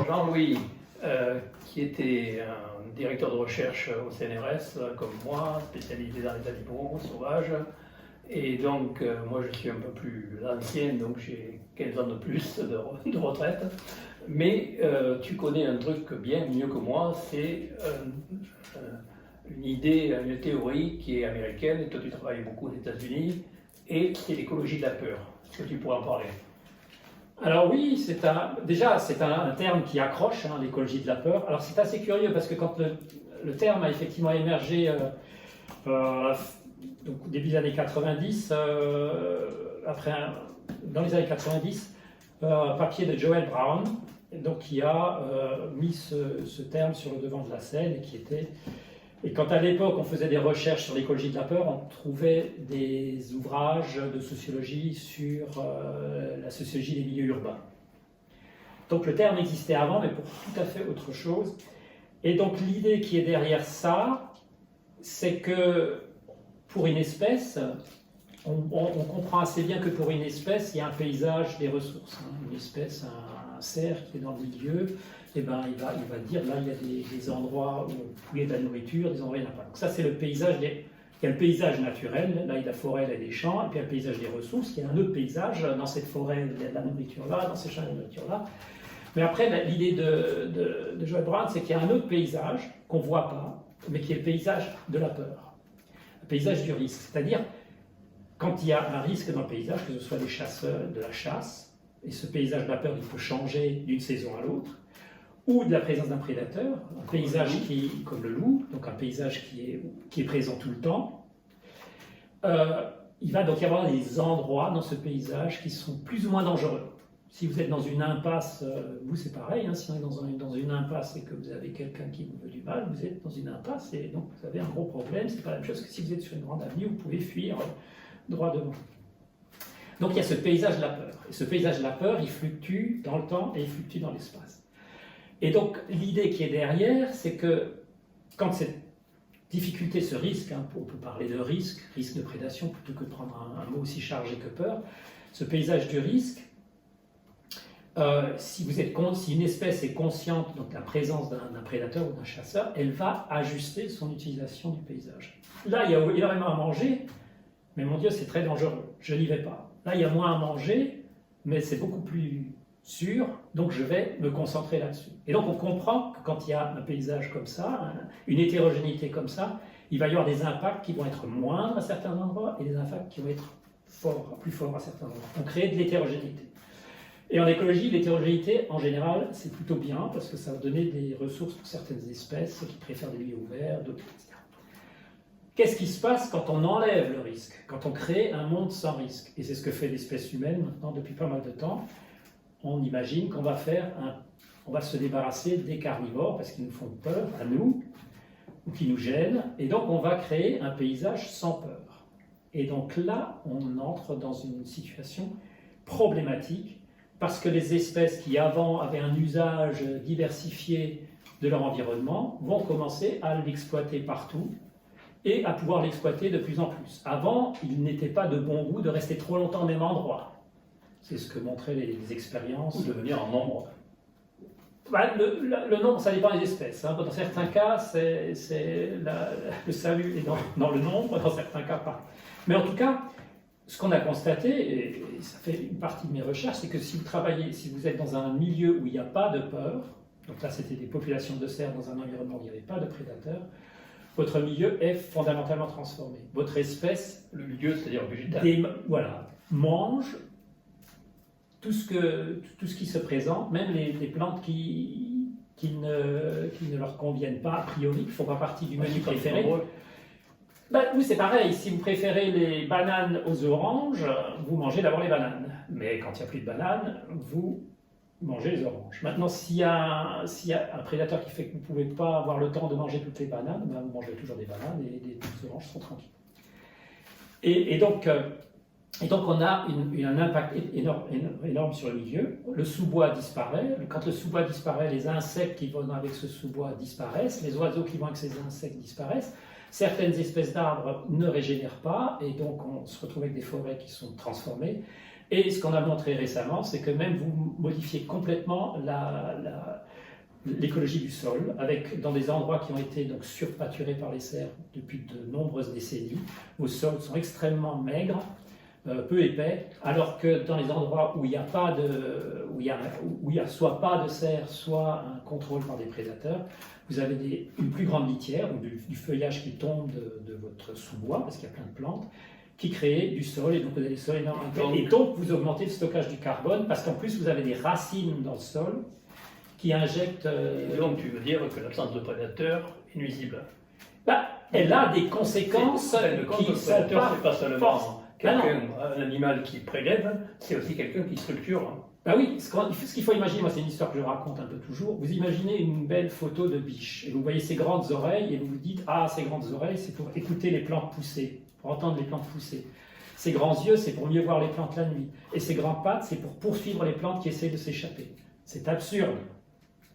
Jean-Louis, qui était un directeur de recherche au CNRS, comme moi, spécialisé dans les animaux sauvages. Et donc, moi je suis un peu plus ancien, donc j'ai 15 ans de plus de retraite. Mais tu connais un truc bien mieux que moi, c'est une idée, une théorie qui est américaine, et toi tu travailles beaucoup aux États-Unis, et c'est l'écologie de la peur. Est-ce que tu pourrais en parler? Alors oui, c'est un terme qui accroche, l'écologie de la peur. Alors c'est assez curieux parce que quand le terme a effectivement émergé donc, au début des années 90, dans les années 90, un papier de Joel Brown, donc, qui a mis ce terme sur le devant de la scène et quand à l'époque on faisait des recherches sur l'écologie de la peur, on trouvait des ouvrages de sociologie sur la sociologie des milieux urbains. Donc le terme existait avant, mais pour tout à fait autre chose. Et donc l'idée qui est derrière ça, c'est que pour une espèce, on comprend assez bien que pour une espèce, il y a un paysage des ressources. Une espèce, un cerf qui est dans le milieu, eh ben, il va dire là il y a des endroits où il y a de la nourriture, des endroits où il n'y en a pas. Donc ça c'est le paysage, il y a le paysage naturel, là il y a de la forêt, il y a des champs, et puis il y a le paysage des ressources, il y a un autre paysage, dans cette forêt il y a de la nourriture là, dans ces champs il y a de la nourriture là. Mais après l'idée de Joel Brown, c'est qu'il y a un autre paysage qu'on ne voit pas, mais qui est le paysage de la peur, le paysage du risque. C'est-à-dire quand il y a un risque dans le paysage, que ce soit des chasseurs, de la chasse, et ce paysage de la peur il peut changer d'une saison à l'autre, ou de la présence d'un prédateur, un paysage comme le loup, donc un paysage qui est présent tout le temps. Il va donc y avoir des endroits dans ce paysage qui sont plus ou moins dangereux. Si vous êtes dans une impasse, vous c'est pareil, si on est dans une impasse et que vous avez quelqu'un qui vous veut du mal, vous êtes dans une impasse et donc vous avez un gros problème. C'est pas la même chose que si vous êtes sur une grande avenue, vous pouvez fuir droit devant. Donc il y a ce paysage de la peur. Et ce paysage de la peur, il fluctue dans le temps et il fluctue dans l'espace. Et donc l'idée qui est derrière, c'est que quand cette difficulté, ce risque, on peut parler de risque de prédation plutôt que de prendre un mot aussi chargé que peur, ce paysage du risque, si une espèce est consciente de la présence d'un prédateur ou d'un chasseur, elle va ajuster son utilisation du paysage. Là, il y a énormément à manger, mais mon Dieu, c'est très dangereux, je n'y vais pas. Là, il y a moins à manger, mais c'est beaucoup plus sûr, donc je vais me concentrer là-dessus. Et donc on comprend que quand il y a un paysage comme ça, une hétérogénéité comme ça, il va y avoir des impacts qui vont être moindres à certains endroits et des impacts qui vont être plus forts à certains endroits. On crée de l'hétérogénéité. Et en écologie, l'hétérogénéité, en général, c'est plutôt bien parce que ça va donner des ressources pour certaines espèces qui préfèrent des milieux ouverts, d'autres, etc. Qu'est-ce qui se passe quand on enlève le risque, quand on crée un monde sans risque? Et c'est ce que fait l'espèce humaine maintenant depuis pas mal de temps. On imagine qu'on va se débarrasser des carnivores parce qu'ils nous font peur à nous ou qui nous gênent, et donc on va créer un paysage sans peur. Et donc là, on entre dans une situation problématique parce que les espèces qui avant avaient un usage diversifié de leur environnement vont commencer à l'exploiter partout et à pouvoir l'exploiter de plus en plus. Avant, il n'était pas de bon goût de rester trop longtemps au même endroit. C'est ce que montraient les expériences. Ou devenir en nombre. Le nombre, ça dépend des espèces. Dans certains cas, le salut est dans le nombre, dans certains cas pas. Mais en tout cas, ce qu'on a constaté, et ça fait une partie de mes recherches, c'est que si vous êtes dans un milieu où il n'y a pas de peur, donc là c'était des populations de cerfs dans un environnement où il n'y avait pas de prédateurs, votre milieu est fondamentalement transformé. Votre espèce, le milieu, c'est-à-dire végétal, mange tout ce qui se présente, même les plantes qui ne leur conviennent pas a priori, qui ne font pas partie du menu préféré. Oui, c'est pareil, si vous préférez les bananes aux oranges, vous mangez d'abord les bananes. Mais quand il n'y a plus de bananes, vous mangez les oranges. Maintenant, s'il y a un prédateur qui fait que vous ne pouvez pas avoir le temps de manger toutes les bananes, vous mangerez toujours des bananes et les oranges sont tranquilles. Et donc on a un impact énorme sur le milieu. Le sous-bois disparaît. Quand le sous-bois disparaît, les insectes qui vont avec ce sous-bois disparaissent. Les oiseaux qui vont avec ces insectes disparaissent. Certaines espèces d'arbres ne régénèrent pas et donc on se retrouve avec des forêts qui sont transformées. Et ce qu'on a montré récemment, c'est que même vous modifiez complètement l'écologie du sol, avec dans des endroits qui ont été donc surpâturés par les cerfs depuis de nombreuses décennies. Vos sols sont extrêmement maigres, peu épais, alors que dans les endroits où il n'y a pas de, où il y a soit pas de cerfs, soit un contrôle par des prédateurs, vous avez une plus grande litière, ou du feuillage qui tombe de votre sous-bois, parce qu'il y a plein de plantes, qui crée du sol, et donc vous avez des sols énormément. Et donc vous augmentez le stockage du carbone, parce qu'en plus vous avez des racines dans le sol qui injectent... Et donc tu veux dire que l'absence de prédateurs est nuisible? Bah, elle a des conséquences qui le sont prédateur, c'est pas seulement Ah un animal qui prélève, c'est aussi quelqu'un qui structure. Bah oui, ce qu'il faut imaginer, moi c'est une histoire que je raconte un peu toujours, vous imaginez une belle photo de biche, et vous voyez ses grandes oreilles, et vous vous dites, ah, ces grandes oreilles, c'est pour écouter les plantes pousser, pour entendre les plantes pousser. Ses grands yeux, c'est pour mieux voir les plantes la nuit. Et ses grandes pattes, c'est pour poursuivre les plantes qui essaient de s'échapper. C'est absurde.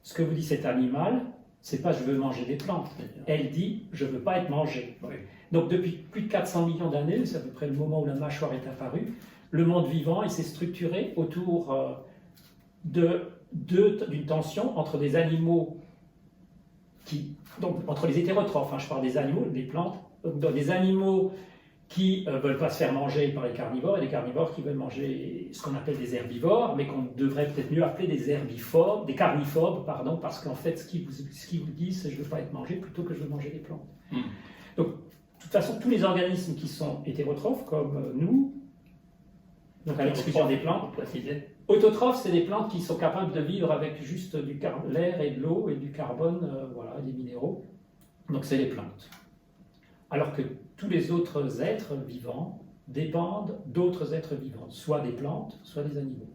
Ce que vous dit cet animal, c'est pas je veux manger des plantes. Elle dit je veux pas être mangée. Oui. Donc depuis plus de 400 millions d'années, c'est à peu près le moment où la mâchoire est apparue, le monde vivant il s'est structuré autour d'une tension entre des animaux donc entre les hétérotrophes, je parle des animaux, des plantes, donc des animaux qui ne veulent pas se faire manger par les carnivores, et des carnivores qui veulent manger ce qu'on appelle des herbivores, mais qu'on devrait peut-être mieux appeler des herbiphobes, des carniphobes, pardon, parce qu'en fait, ce qu'ils vous disent, c'est je ne veux pas être mangé plutôt que je veux manger des plantes. Donc, de toute façon, tous les organismes qui sont hétérotrophes, comme nous, donc à l'exclusion des plantes, autotrophes, c'est des plantes qui sont capables de vivre avec juste l'air et de l'eau et du carbone, voilà, des minéraux. Donc, c'est les plantes. Alors que tous les autres êtres vivants dépendent d'autres êtres vivants, soit des plantes, soit des animaux.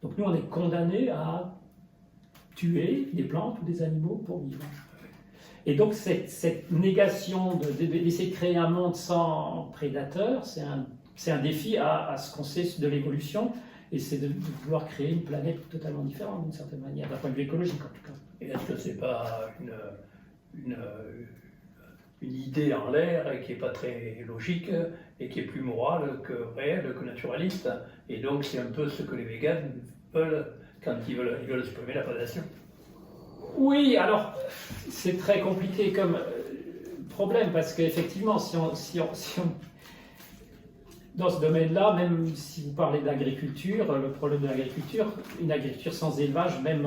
Donc nous, on est condamnés à tuer des plantes ou des animaux pour vivre. Et donc cette négation d'essayer de créer un monde sans prédateurs, c'est un défi à ce qu'on sait de l'évolution, et c'est de vouloir créer une planète totalement différente d'une certaine manière, d'un point de vue écologique en tout cas. Et est-ce que c'est pas une idée en l'air qui n'est pas très logique et qui est plus morale que réelle, que naturaliste? Et donc c'est un peu ce que les véganes veulent quand ils veulent supprimer la prédation. Oui, alors c'est très compliqué comme problème, parce qu'effectivement, si on dans ce domaine-là, même si vous parlez d'agriculture, le problème de l'agriculture, une agriculture sans élevage, même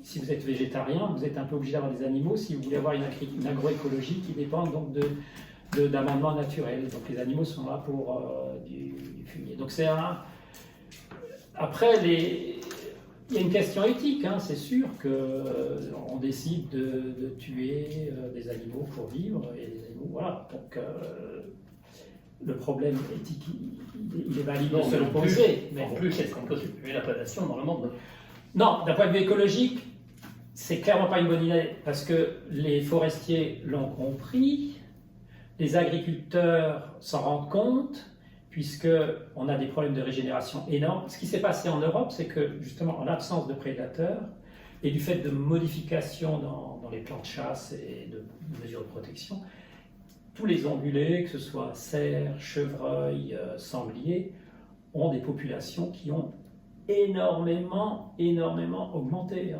si vous êtes végétarien, vous êtes un peu obligé d'avoir des animaux si vous voulez avoir une agroécologie qui dépend donc d'amendements naturels. Donc les animaux sont là pour du fumier. Donc c'est Après, il y a une question éthique, c'est sûr qu'on décide de tuer des animaux pour vivre, et les animaux, voilà. Donc le problème éthique, il est valide de se le poser. En plus, est-ce qu'on peut supprimer la prédation dans le monde? Non, d'un point de vue écologique, c'est clairement pas une bonne idée, parce que les forestiers l'ont compris, les agriculteurs s'en rendent compte, puisqu'on a des problèmes de régénération énormes. Ce qui s'est passé en Europe, c'est que justement en l'absence de prédateurs et du fait de modifications dans les plans de chasse et de mesures de protection, tous les ongulés, que ce soit cerfs, chevreuils, sangliers, ont des populations qui ont énormément augmenté.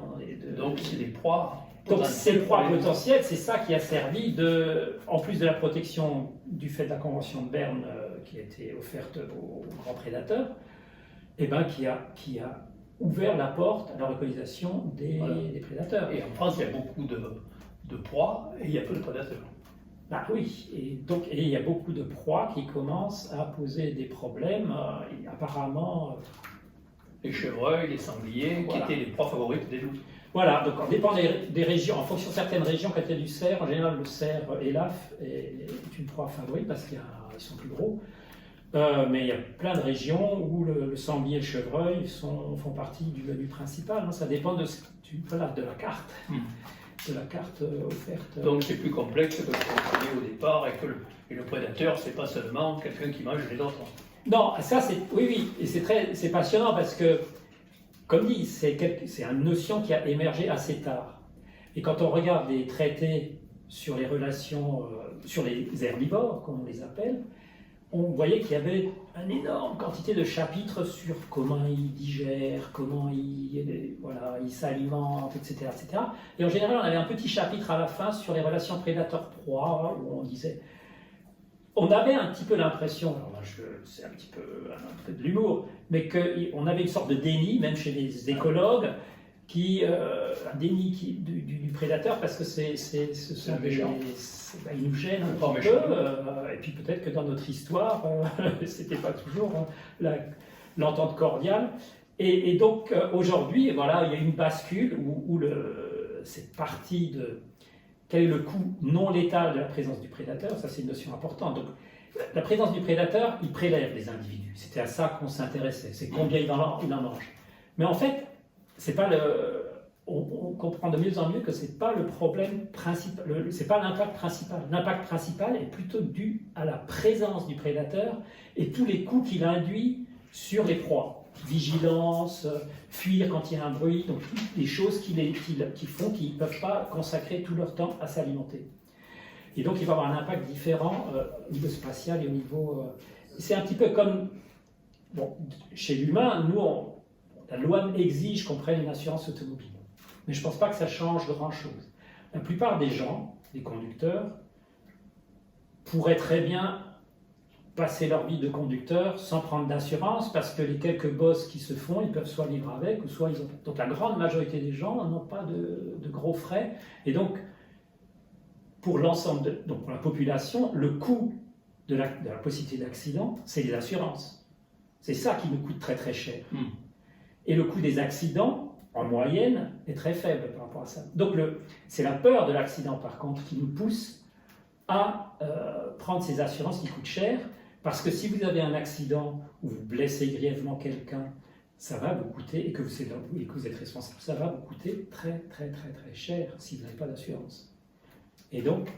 Donc c'est des proies. Donc c'est le proie potentiel, c'est ça qui a servi en plus de la protection du fait de la Convention de Berne qui a été offerte aux grands prédateurs, qui a ouvert la porte à la localisation des prédateurs. Et en France, il y a beaucoup de proies et il y a peu de prédateurs. Ah oui, et il y a beaucoup de proies qui commencent à poser des problèmes, apparemment. Les chevreuils, les sangliers, qui étaient les proies favorites des loups. Voilà, donc on dépend des régions. En fonction de certaines régions, quand il y a du cerf, en général le cerf élaf est une proie favorite parce qu'ils sont plus gros. Mais il y a plein de régions où le sanglier et le chevreuil font partie du menu principal. Ça dépend de la carte. De la carte offerte. Donc c'est plus complexe que ce qu'on connaît au départ, et le prédateur, c'est pas seulement quelqu'un qui mange les autres. Non, ça c'est oui, et c'est passionnant parce que, comme dit, c'est une notion qui a émergé assez tard. Et quand on regarde des traités sur les relations, sur les herbivores, comme on les appelle, on voyait qu'il y avait une énorme quantité de chapitres sur comment ils digèrent, comment ils s'alimentent, etc., etc. Et en général, on avait un petit chapitre à la fin sur les relations prédateur-proie, où on disait... On avait un petit peu l'impression, alors là c'est un peu de l'humour, mais qu'on avait une sorte de déni, même chez les écologues, un déni du prédateur, parce que ce sont des gens, ils nous gênent un petit peu, et puis peut-être que dans notre histoire, c'était pas toujours l'entente cordiale. Et donc aujourd'hui, voilà, il y a une bascule où cette partie de quel est le coût non létal de la présence du prédateur, ça c'est une notion importante. Donc la présence du prédateur, il prélève les individus. C'était à ça qu'on s'intéressait, c'est combien il en mange. Mais en fait, c'est pas on comprend de mieux en mieux que c'est pas le problème principal, c'est pas l'impact principal. L'impact principal est plutôt dû à la présence du prédateur et tous les coûts qu'il induit sur les proies. Vigilance, fuir quand il y a un bruit, donc toutes les choses qui font qu'ils ne peuvent pas consacrer tout leur temps à s'alimenter. Et donc il va avoir un impact différent au niveau spatial et au niveau... c'est un petit peu comme... Bon, chez l'humain, nous, la loi exige qu'on prenne une assurance automobile. Mais je ne pense pas que ça change grand-chose. La plupart des gens, des conducteurs, pourraient très bien passer leur vie de conducteur sans prendre d'assurance parce que les quelques bosses qui se font, ils peuvent soit vivre avec ou soit ils ont... Donc la grande majorité des gens n'ont pas de gros frais. Et donc, pour l'ensemble, donc pour la population, le coût de la possibilité d'accident, c'est les assurances. C'est ça qui nous coûte très très cher. Et le coût des accidents, en moyenne, est très faible par rapport à ça. Donc c'est la peur de l'accident, par contre, qui nous pousse à prendre ces assurances qui coûtent cher, parce que si vous avez un accident où vous blessez grièvement quelqu'un, ça va vous coûter, et que vous êtes responsable, ça va vous coûter très très très très cher si vous n'avez pas d'assurance. Et donc,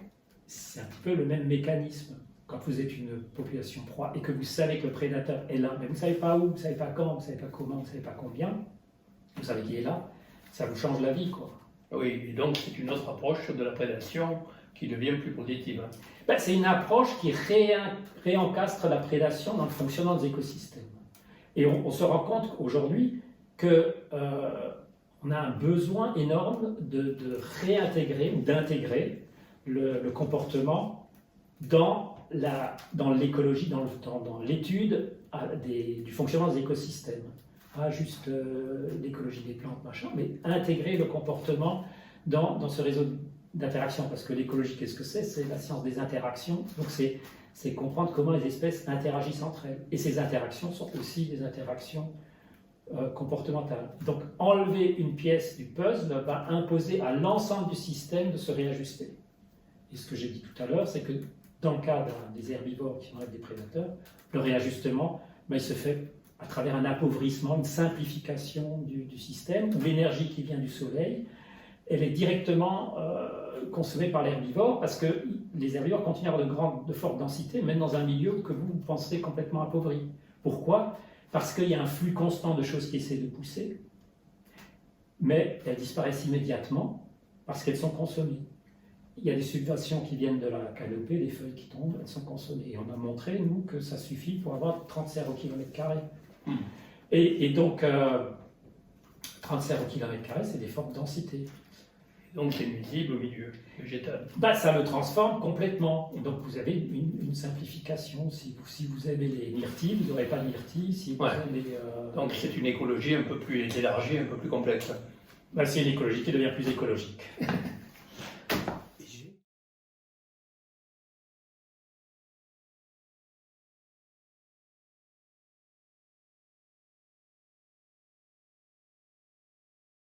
c'est un petit peu le même mécanisme. Quand vous êtes une population proie et que vous savez que le prédateur est là, mais vous ne savez pas où, vous ne savez pas quand, vous ne savez pas comment, vous ne savez pas combien, vous savez qu'il est là, ça vous change la vie, quoi. Oui, et donc c'est une autre approche de la prédation qui devient plus positive. C'est une approche qui réencastre la prédation dans le fonctionnement des écosystèmes. Et on se rend compte aujourd'hui qu'on a un besoin énorme de réintégrer ou d'intégrer le comportement dans l'écologie, dans l'étude du fonctionnement des écosystèmes. Pas juste l'écologie des plantes, machin, mais intégrer le comportement dans ce réseau d'interaction. Parce que l'écologie, qu'est-ce que c'est? C'est la science des interactions. Donc c'est comprendre comment les espèces interagissent entre elles. Et ces interactions sont aussi des interactions comportementales. Donc enlever une pièce du puzzle va imposer à l'ensemble du système de se réajuster. Et ce que j'ai dit tout à l'heure, c'est que dans le cas des herbivores qui vont être des prédateurs, le réajustement, il se fait à travers un appauvrissement, une simplification du système, où l'énergie qui vient du soleil, elle est directement consommée par l'herbivore, parce que les herbivores continuent à avoir de fortes densités, même dans un milieu que vous pensez complètement appauvri. Pourquoi? Parce qu'il y a un flux constant de choses qui essaient de pousser, mais elles disparaissent immédiatement parce qu'elles sont consommées. Il y a des subventions qui viennent de la canopée, des feuilles qui tombent, elles sont consommées. Et on a montré, nous, que ça suffit pour avoir 30 cerfs au km². Et donc, 30 cerfs au km², c'est des fortes densités. Donc c'est nuisible au milieu végétal. Ça le transforme complètement. Et donc vous avez une simplification. Si vous aimez les myrtilles, vous n'aurez pas de myrtilles. Si vous aimez, donc c'est une écologie un peu plus élargie, un peu plus complexe. C'est une écologie qui devient plus écologique.